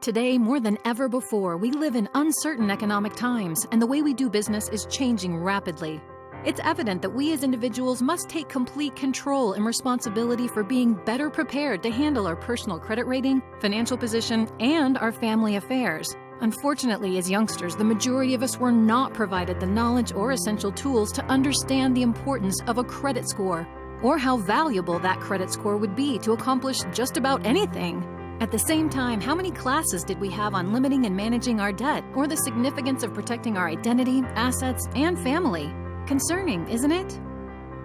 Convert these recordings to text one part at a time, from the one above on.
Today, more than ever before, we live in uncertain economic times, and the way we do business is changing rapidly. It's evident that we as individuals must take complete control and responsibility for being better prepared to handle our personal credit rating, financial position, and our family affairs. Unfortunately, as youngsters, the majority of us were not provided the knowledge or essential tools to understand the importance of a credit score, or how valuable that credit score would be to accomplish just about anything. At the same time, how many classes did we have on limiting and managing our debt, or the significance of protecting our identity, assets, and family? Concerning, isn't it?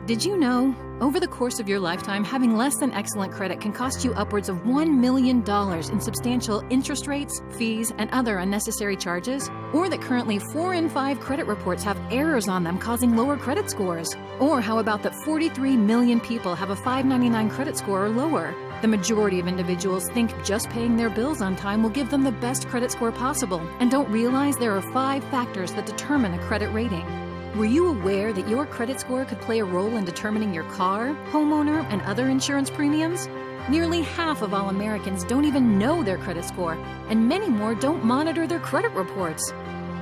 Did you know, over the course of your lifetime, having less than excellent credit can cost you upwards of $1 million in substantial interest rates, fees, and other unnecessary charges? Or that currently 4 in 5 credit reports have errors on them causing lower credit scores? Or how about that 43 million people have a 599 credit score or lower? The majority of individuals think just paying their bills on time will give them the best credit score possible, and don't realize there are 5 factors that determine a credit rating. Were you aware that your credit score could play a role in determining your car, homeowner, and other insurance premiums? Nearly half of all Americans don't even know their credit score, and many more don't monitor their credit reports.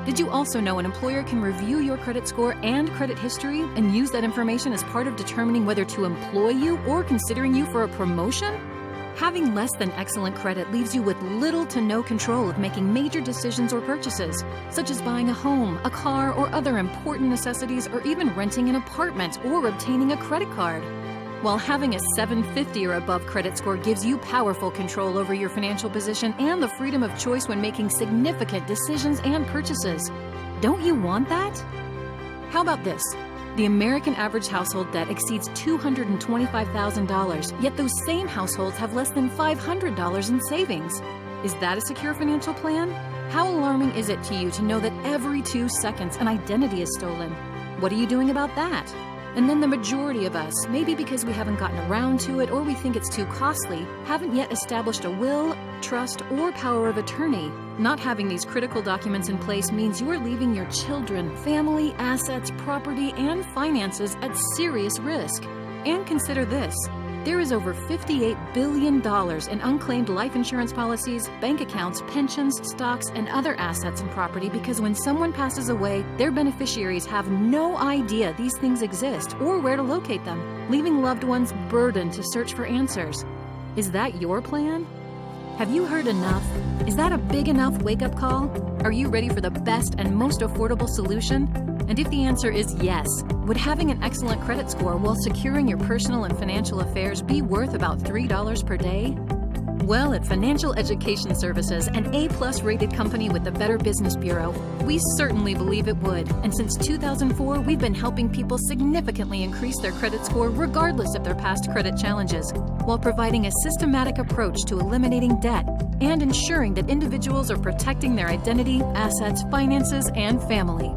Did you also know an employer can review your credit score and credit history and use that information as part of determining whether to employ you or considering you for a promotion? Having less than excellent credit leaves you with little to no control of making major decisions or purchases, such as buying a home, a car, or other important necessities, or even renting an apartment or obtaining a credit card. While having a 750 or above credit score gives you powerful control over your financial position and the freedom of choice when making significant decisions and purchases. Don't you want that? How about this? The American average household debt exceeds $225,000, yet those same households have less than $500 in savings. Is that a secure financial plan? How alarming is it to you to know that every 2 seconds an identity is stolen? What are you doing about that? And then the majority of us, maybe because we haven't gotten around to it or we think it's too costly, haven't yet established a will, trust, or power of attorney. Not having these critical documents in place means you are leaving your children, family, assets, property, and finances at serious risk. And consider this. There is over $58 billion in unclaimed life insurance policies, bank accounts, pensions, stocks, and other assets and property because when someone passes away, their beneficiaries have no idea these things exist or where to locate them, leaving loved ones burdened to search for answers. Is that your plan? Have you heard enough? Is that a big enough wake-up call? Are you ready for the best and most affordable solution? And if the answer is yes, would having an excellent credit score while securing your personal and financial affairs be worth about $3 per day? Well, at Financial Education Services, an A-plus rated company with the Better Business Bureau, we certainly believe it would. And since 2004, we've been helping people significantly increase their credit score regardless of their past credit challenges, while providing a systematic approach to eliminating debt and ensuring that individuals are protecting their identity, assets, finances, and family.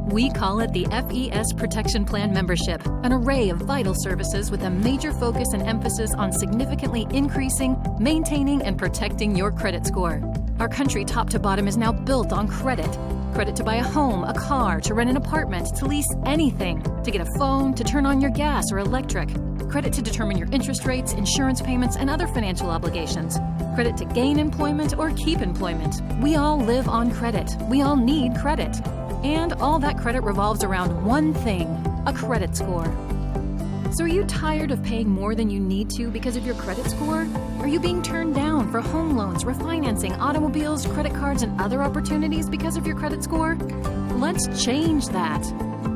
We call it the FES Protection Plan membership, an array of vital services with a major focus and emphasis on significantly increasing, maintaining, and protecting your credit score. Our country top to bottom is now built on credit. Credit to buy a home, a car, to rent an apartment, to lease anything, to get a phone, to turn on your gas or electric. Credit to determine your interest rates, insurance payments, and other financial obligations. Credit to gain employment or keep employment. We all live on credit. We all need credit. And all that credit revolves around one thing, a credit score. So are you tired of paying more than you need to because of your credit score? Are you being turned down for home loans, refinancing, automobiles, credit cards, and other opportunities because of your credit score? Let's change that.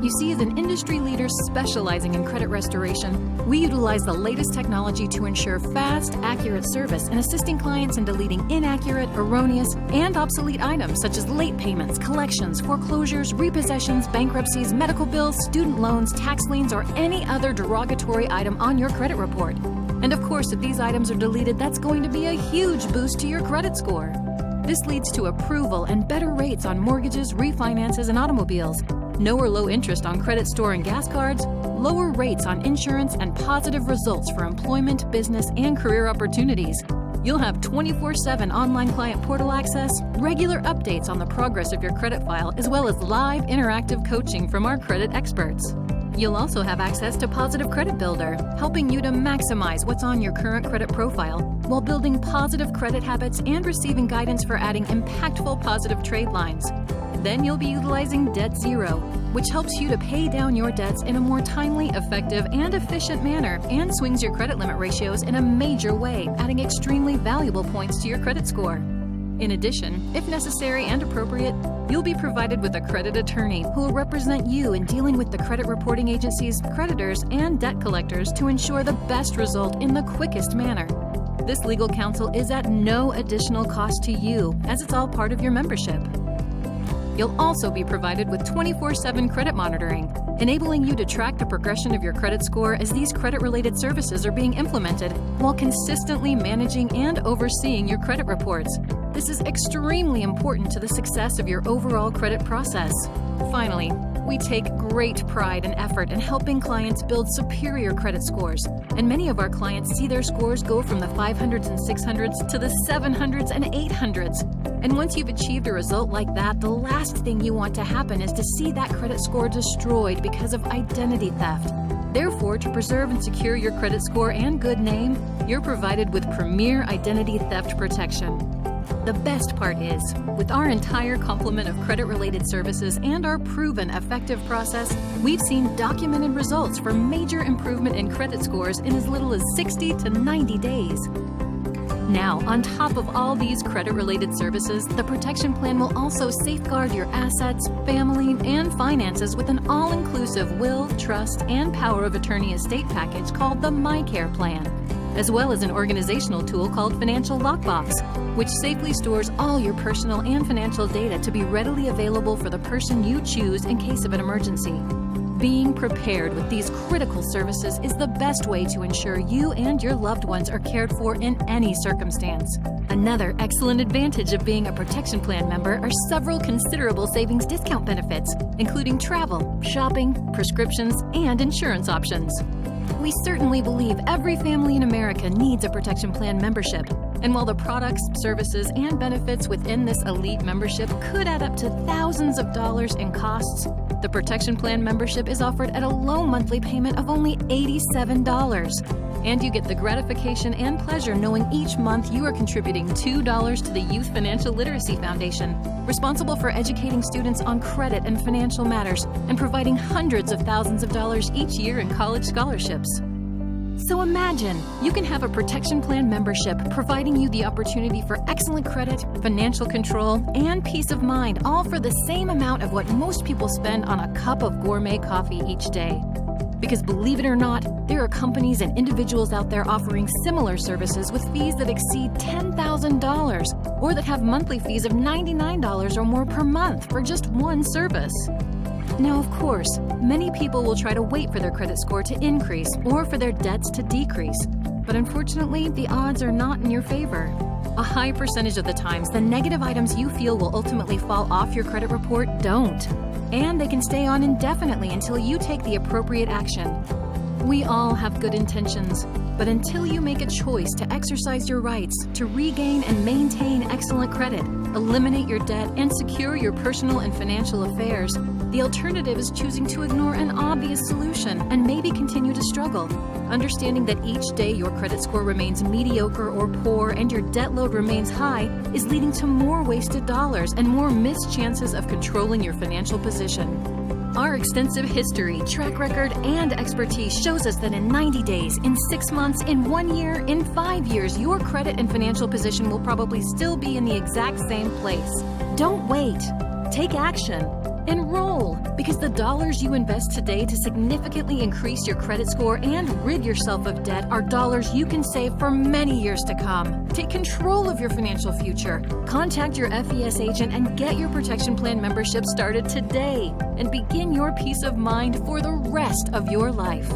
You see, as an industry leader specializing in credit restoration, we utilize the latest technology to ensure fast, accurate service and assisting clients in deleting inaccurate, erroneous, and obsolete items such as late payments, collections, foreclosures, repossessions, bankruptcies, medical bills, student loans, tax liens, or any other derogatory item on your credit report. And of course, if these items are deleted, that's going to be a huge boost to your credit score. This leads to approval and better rates on mortgages, refinances, and automobiles. No or low interest on credit store and gas cards, lower rates on insurance, and positive results for employment, business, and career opportunities. You'll have 24/7 online client portal access, regular updates on the progress of your credit file, as well as live interactive coaching from our credit experts. You'll also have access to Positive Credit Builder, helping you to maximize what's on your current credit profile while building positive credit habits and receiving guidance for adding impactful positive trade lines. Then you'll be utilizing Debt Zero, which helps you to pay down your debts in a more timely, effective, and efficient manner and swings your credit limit ratios in a major way, adding extremely valuable points to your credit score. In addition, if necessary and appropriate, you'll be provided with a credit attorney who will represent you in dealing with the credit reporting agencies, creditors, and debt collectors to ensure the best result in the quickest manner. This legal counsel is at no additional cost to you, as it's all part of your membership. You'll also be provided with 24/7 credit monitoring, enabling you to track the progression of your credit score as these credit-related services are being implemented while consistently managing and overseeing your credit reports. This is extremely important to the success of your overall credit process. Finally, we take great pride and effort in helping clients build superior credit scores, and many of our clients see their scores go from the 500s and 600s to the 700s and 800s. And once you've achieved a result like that, the last thing you want to happen is to see that credit score destroyed because of identity theft. Therefore, to preserve and secure your credit score and good name, you're provided with premier identity theft protection. The best part is, with our entire complement of credit-related services and our proven effective process, we've seen documented results for major improvement in credit scores in as little as 60 to 90 days. Now, on top of all these credit-related services, the protection plan will also safeguard your assets, family, and finances with an all-inclusive will, trust, and power of attorney estate package called the MyCare Plan, as well as an organizational tool called Financial Lockbox, which safely stores all your personal and financial data to be readily available for the person you choose in case of an emergency. Being prepared with these critical services is the best way to ensure you and your loved ones are cared for in any circumstance. Another excellent advantage of being a protection plan member are several considerable savings discount benefits, including travel, shopping, prescriptions, and insurance options. We certainly believe every family in America needs a protection plan membership. And while the products, services, and benefits within this elite membership could add up to thousands of dollars in costs, the protection plan membership is offered at a low monthly payment of only $87. And you get the gratification and pleasure knowing each month you are contributing $2 to the Youth Financial Literacy Foundation, responsible for educating students on credit and financial matters and providing hundreds of thousands of dollars each year in college scholarships. So imagine, you can have a protection plan membership providing you the opportunity for excellent credit, financial control, and peace of mind, all for the same amount of what most people spend on a cup of gourmet coffee each day. Because believe it or not, there are companies and individuals out there offering similar services with fees that exceed $10,000 or that have monthly fees of $99 or more per month for just one service. Now, of course, many people will try to wait for their credit score to increase or for their debts to decrease. But unfortunately, the odds are not in your favor. A high percentage of the times, the negative items you feel will ultimately fall off your credit report don't. And they can stay on indefinitely until you take the appropriate action. We all have good intentions, but until you make a choice to exercise your rights, to regain and maintain excellent credit, eliminate your debt, and secure your personal and financial affairs, the alternative is choosing to ignore an obvious solution and maybe continue to struggle. Understanding that each day your credit score remains mediocre or poor and your debt load remains high is leading to more wasted dollars and more missed chances of controlling your financial position. Our extensive history, track record, and expertise shows us that in 90 days, in 6 months, in 1 year, in 5 years, your credit and financial position will probably still be in the exact same place. Don't wait. Take action. Enroll, because the dollars you invest today to significantly increase your credit score and rid yourself of debt are dollars you can save for many years to come. Take control of your financial future. Contact your FES agent and get your protection plan membership started today and begin your peace of mind for the rest of your life.